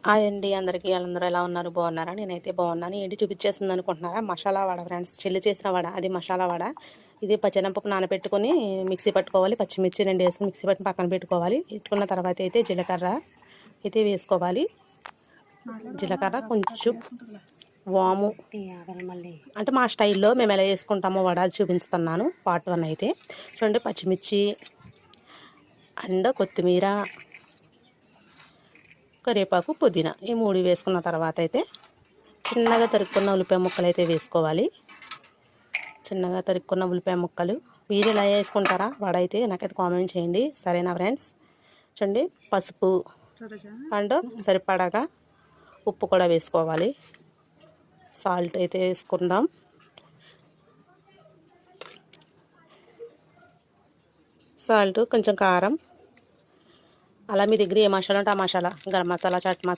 Hi అండి అందరికీ. వాళ్ళందరూ ఎలా ఉన్నారు? బాగున్నారా? నేనైతే బాగున్నాను. ఏంటి చూపించేస్తుంది అనుకుంటున్నారా? మసాలా వడ ఫ్రెండ్స్, చెల్లి చేసిన వడ, అది మసాలా వడ. ఇది పచ్చెనపప్పు నానబెట్టుకొని మిక్సీ పట్టుకోవాలి. పచ్చిమిర్చి 2 వేసుకొని మిక్సీ పట్టి పక్కన పెట్టుకోవాలి. పెట్టుకున్న తర్వాత అయితే జీలకర్ర అయితే వేసుకోవాలి. జీలకర్ర, కొంచెం వాము, అంటే మా స్టైల్లో మేము ఎలా వేసుకుంటామో వడ చూపిస్తున్నాను. పార్ట్ 1 అయితే చూడండి. పచ్చిమిర్చి అండ్ కొత్తిమీర, కరివేపాకు, పుదీనా, ఈ 3 వేసుకున్న తర్వాత అయితే చిన్నగా తరుక్కున్న ఉల్లిపాయ ముక్కలు అయితే వేసుకోవాలి. చిన్నగా తరుక్కున్న ఉల్లిపాయ ముక్కలు మీరు ఇలా వేసుకుంటారా వడ అయితే నాకైతే కామెంట్ చేయండి. సరేనా ఫ్రెండ్స్? చూడండి, పసుపు అండ్ సరిపడగా ఉప్పు కూడా వేసుకోవాలి. సాల్ట్ అయితే వేసుకుందాం. సాల్ట్, కొంచెం కారం, అలా మీ దగ్గర ఏ మసాలా ఉంటే ఆ మసాలా, గరం మసాలా, చాట్ మసాలా